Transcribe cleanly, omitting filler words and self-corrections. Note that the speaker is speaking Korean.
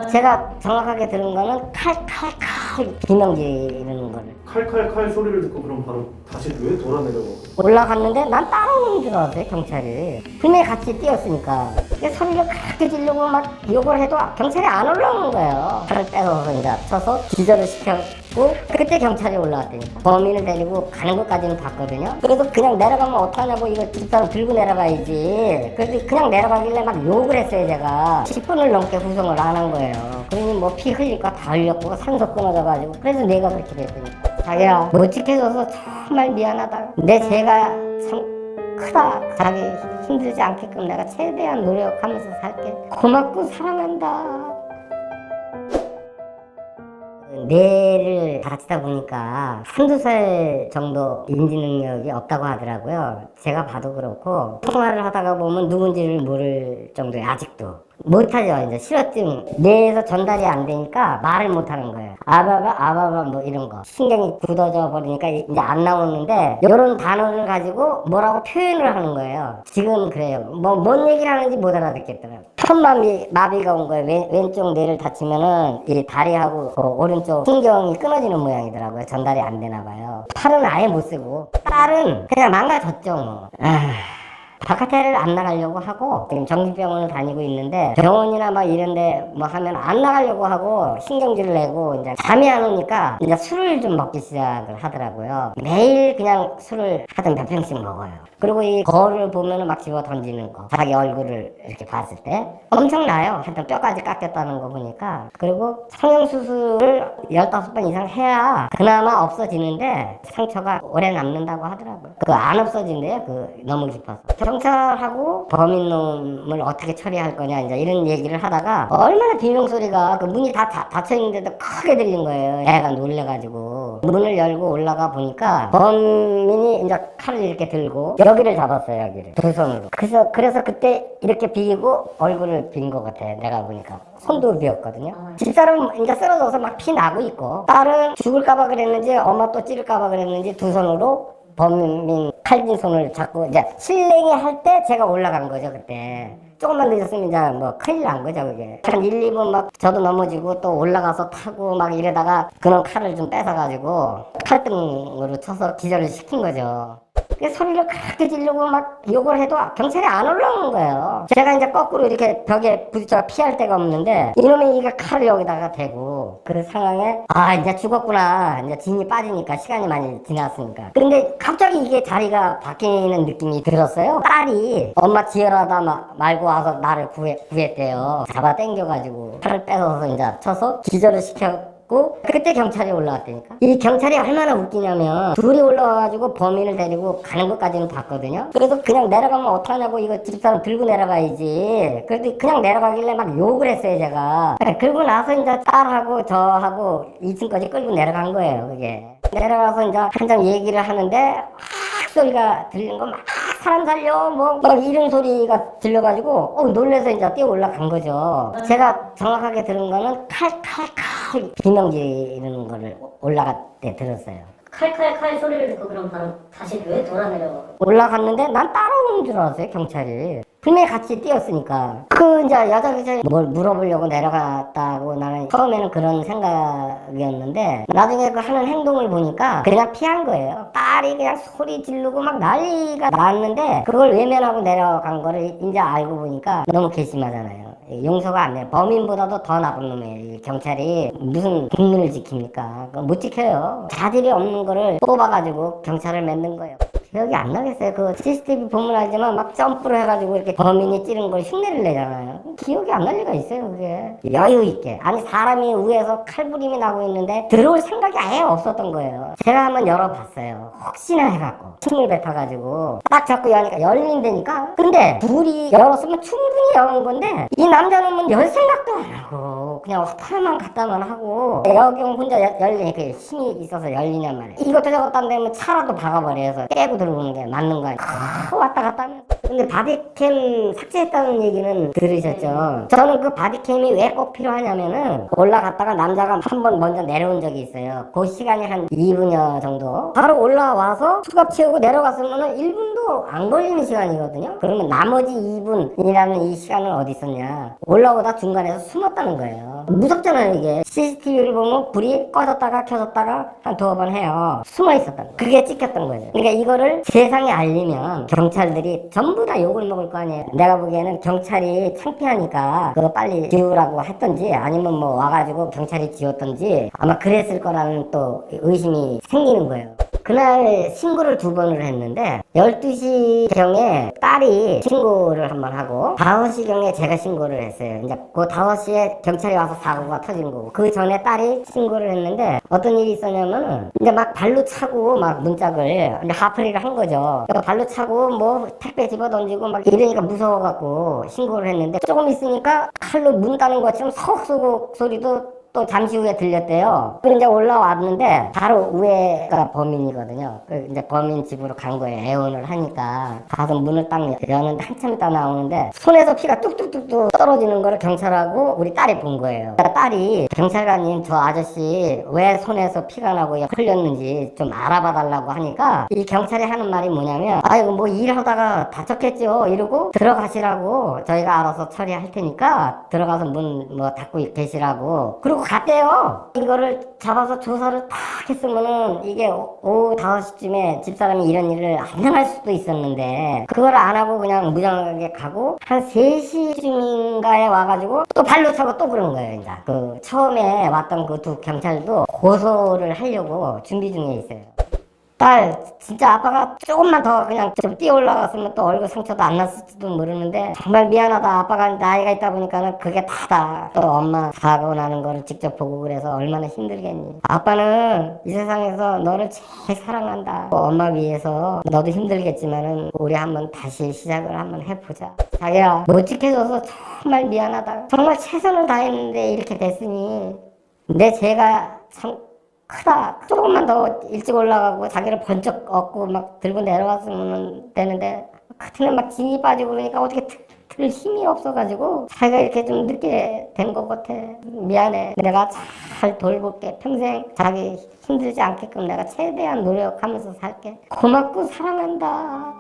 제가 정확하게 들은 거는 칼칼칼 비명 지르는 거를. 칼칼칼 소리를 듣고 그럼 바로 다시 왜 돌아 내려가고? 올라갔는데 난 따라오는 줄 알았어요, 경찰이. 분명히 같이 뛰었으니까. 소리를 그렇게 지르고 막 욕을 해도 경찰이 안 올라오는 거예요. 칼을 빼서 이제 쳐서 기절을 시켰고, 그때 경찰이 올라왔다니까. 범인을 데리고 가는 것까지는 봤거든요. 그래서 그냥 내려가면 어떡하냐고, 이거 집사람 들고 내려가야지. 그래서 그냥 내려가길래 막 욕을 했어요, 제가. 10분을 넘게 후송을 안 한 거예요. 그러니 뭐 피 흘릴 거 다 흘렸고 산소 끊어져가지고. 그래서 내가 그렇게 됐으니까. 자기야, 못 지켜줘서 정말 미안하다. 내 죄가 참 크다. 자기 힘들지 않게끔 내가 최대한 노력하면서 살게. 고맙고 사랑한다. 뇌를 다치다 보니까 한두 살 정도 인지 능력이 없다고 하더라고요. 제가 봐도 그렇고, 통화를 하다가 보면 누군지를 모를 정도에 아직도 못하죠. 이제 실어증, 뇌에서 전달이 안 되니까 말을 못하는 거예요. 아바바 뭐 이런 거. 신경이 굳어져 버리니까 이제 안 나오는데, 이런 단어를 가지고 뭐라고 표현을 하는 거예요. 지금 그래요. 뭔 얘기를 하는지 못 알아듣겠더라고요. 마비가 온 거예요. 왼쪽 뇌를 다치면은 이 다리하고 그 오른쪽 신경이 끊어지는 모양이더라고요. 전달이 안 되나 봐요. 팔은 아예 못 쓰고, 딸은 그냥 망가졌죠 뭐. 바깥에를 안 나가려고 하고 지금 정신병원을 다니고 있는데, 병원이나 막 이런데 뭐 하면 안 나가려고 하고 신경질을 내고, 이제 잠이 안 오니까 이제 술을 좀 먹기 시작을 하더라고요. 매일 그냥 술을 하여튼 몇 병씩 먹어요. 그리고 이 거울을 보면은 막 집어 던지는 거, 자기 얼굴을 이렇게 봤을 때 엄청나요. 하여튼 뼈까지 깎였다는 거 보니까. 그리고 성형수술을 15번 이상 해야 그나마 없어지는데 상처가 오래 남는다고 하더라고요. 그거 안 없어진대요. 너무 깊어서. 경찰하고 범인놈을 어떻게 처리할 거냐, 이제 이런 얘기를 하다가 얼마나 비명소리가, 그 문이 다 닫혀있는데도 크게 들린 거예요. 애가 놀래가지고 문을 열고 올라가 보니까 범인이 이제 칼을 이렇게 들고 여기를 잡았어요. 여기를 두 손으로. 그래서 그때 이렇게 비고 얼굴을 빈 것 같아. 내가 보니까 손도 비었거든요. 집사람 이제 쓰러져서 막 피 나고 있고, 딸은 죽을까봐 그랬는지 엄마 또 찌를까봐 그랬는지 두 손으로 범인 칼진 손을 잡고, 이제 실랭이 할 때 제가 올라간 거죠. 그때 조금만 늦었으면 이제 뭐 큰일 난 거죠. 그게 한 1, 2분 막 저도 넘어지고 또 올라가서 타고 막 이러다가 그놈 칼을 좀 뺏어가지고 칼등으로 쳐서 기절을 시킨 거죠. 소리를 그렇게 지르고 막 욕을 해도 경찰이 안 올라오는 거예요. 제가 이제 거꾸로 이렇게 벽에 부딪혀 피할 데가 없는데, 이놈이 이게 칼을 여기다가 대고, 그 상황에 이제 죽었구나. 이제 진이 빠지니까, 시간이 많이 지났으니까. 그런데 갑자기 이게 자리가 바뀌는 느낌이 들었어요. 딸이 엄마 지혈하다 말고 와서 나를 구했대요. 잡아 당겨가지고 칼을 뺏어서 이제 쳐서 기절을 시켜. 그때 경찰이 올라왔다니까. 이 경찰이 얼마나 웃기냐면, 둘이 올라와가지고 범인을 데리고 가는 것까지는 봤거든요. 그래서 그냥 내려가면 어떡하냐고, 이거 집사람 들고 내려가야지. 그래도 그냥 내려가길래 막 욕을 했어요, 제가. 그러고 나서 이제 딸하고 저하고 2층까지 끌고 내려간 거예요. 그게 내려가서 이제 한참 얘기를 하는데 소리가 들리는 거, 막 사람 살려 막 이런 소리가 들려가지고 놀래서 이제 뛰어 올라간 거죠. 제가 정확하게 들은 거는 칼칼칼 비명 지르는 거를 올라갈 때 들었어요. 칼칼칼 소리를 듣고 그럼 바로 다시 왜 돌아 내려가고? 올라갔는데 난 따라오는 줄 알았어요, 경찰이. 분명히 같이 뛰었으니까. 이제 여자 기자이 뭘 물어보려고 내려갔다고, 나는 처음에는 그런 생각이었는데, 나중에 그 하는 행동을 보니까 그냥 피한 거예요. 딸이 그냥 소리 지르고 막 난리가 났는데, 그걸 외면하고 내려간 거를 이제 알고 보니까 너무 괘씸하잖아요. 용서가 안 돼요. 범인보다도 더 나쁜 놈이에요. 이 경찰이 무슨 국민을 지킵니까? 못 지켜요. 자질이 없는 거를 뽑아가지고 경찰을 맺는 거예요. 기억이 안 나겠어요. 그 CCTV 보면 알지만 막 점프를 해가지고 이렇게 범인이 찌른 걸 흉내를 내잖아요. 기억이 안 날 리가 있어요, 그게. 여유 있게. 아니, 사람이 위에서 칼부림이 나고 있는데 들어올 생각이 아예 없었던 거예요. 제가 한번 열어봤어요. 혹시나 해갖고. 침을 뱉어가지고 딱 잡고 여니까 열린다니까. 근데 불이 열었으면 충분히 여는 건데, 이 남자는 열 생각도 안 하고 그냥 팔만 갖다만 하고, 여기 혼자 열리니까 힘이 있어서 열리냔 말이에요. 이것도 저것도 안 되면 차라도 박아버려서 깨고 들어오는 게 맞는 거예요. 왔다 갔다 하면서. 근데 바디캠 삭제했다는 얘기는 들으셨죠? 저는 그 바디캠이 왜 꼭 필요하냐면은 올라갔다가 남자가 한 번 먼저 내려온 적이 있어요. 그 시간이 한 2분여 정도. 바로 올라와서 수갑 채우고 내려갔으면은 1분도 안 걸리는 시간이거든요. 그러면 나머지 2분이라는 이 시간은 어디 있었냐? 올라오다 중간에서 숨었다는 거예요. 무섭잖아요, 이게. CCTV를 보면 불이 꺼졌다가 켜졌다가 한 두어 번 해요. 숨어 있었다는 거예요. 그게 찍혔던 거죠. 그러니까 이거를 세상에 알리면 경찰들이 전부 다 욕을 먹을 거 아니에요. 내가 보기에는 경찰이 창피하니까 그거 빨리 지우라고 했던지 아니면 뭐 와가지고 경찰이 지웠던지 아마 그랬을 거라는 또 의심이 생기는 거예요. 그날 신고를 2번을 했는데 12시경에 딸이 신고를 한 번 하고 5시경에 제가 신고를 했어요. 이제 그 5시에 경찰이 와서 사고가 터진 거고 그 전에 딸이 신고를 했는데 어떤 일이 있었냐면은 이제 막 발로 차고 막 문짝을 이제 하프리를 한 거죠. 그러니까 발로 차고 뭐 택배 집어 던지고 막 이러니까 무서워갖고 신고를 했는데 조금 있으니까 칼로 문 따는 것처럼 석 소리도 또 잠시 후에 들렸대요. 그리고 이제 올라왔는데 바로 위에가 범인이거든요. 그 이제 범인 집으로 간 거예요. 애원을 하니까 가서 문을 딱 여는데 한참 있다 나오는데 손에서 피가 뚝뚝뚝뚝 떨어지는 거를 경찰하고 우리 딸이 본 거예요. 그러니까 딸이 경찰관님 저 아저씨 왜 손에서 피가 나고 흘렸는지 좀 알아봐 달라고 하니까 이 경찰이 하는 말이 뭐냐면 아이고 뭐 일하다가 다쳤겠죠 이러고 들어가시라고 저희가 알아서 처리할 테니까 들어가서 문 뭐 닫고 계시라고 그리고 갔대요. 이거를 잡아서 조사를 딱 했으면은 이게 오후 5시쯤에 집사람이 이런 일을 안 당할 수도 있었는데 그걸 안 하고 그냥 무장하게 가고 한 3시쯤인가에 와가지고 또 발로 차고 또 그런 거예요. 이제 그 처음에 왔던 그 2 경찰도 고소를 하려고 준비 중에 있어요. 딸 진짜 아빠가 조금만 더 그냥 좀 뛰어 올라갔으면 또 얼굴 상처도 안 났을지도 모르는데 정말 미안하다. 아빠가 나이가 있다 보니까는 그게 다다. 또 엄마 사고 나는 거를 직접 보고 그래서 얼마나 힘들겠니. 아빠는 이 세상에서 너를 제일 사랑한다. 엄마 위해서 너도 힘들겠지만은 우리 한번 다시 시작을 한번 해보자. 자기야 못 지켜줘서 정말 미안하다. 정말 최선을 다했는데 이렇게 됐으니 내 죄가 참 크다. 조금만 더 일찍 올라가고 자기를 번쩍 얻고 막 들고 내려왔으면 되는데 그때는 막 진이 빠지고 그러니까 어떻게 들 힘이 없어가지고 자기가 이렇게 좀 늦게 된 것 같아. 미안해. 내가 잘 돌볼게. 평생 자기 힘들지 않게끔 내가 최대한 노력하면서 살게. 고맙고 사랑한다.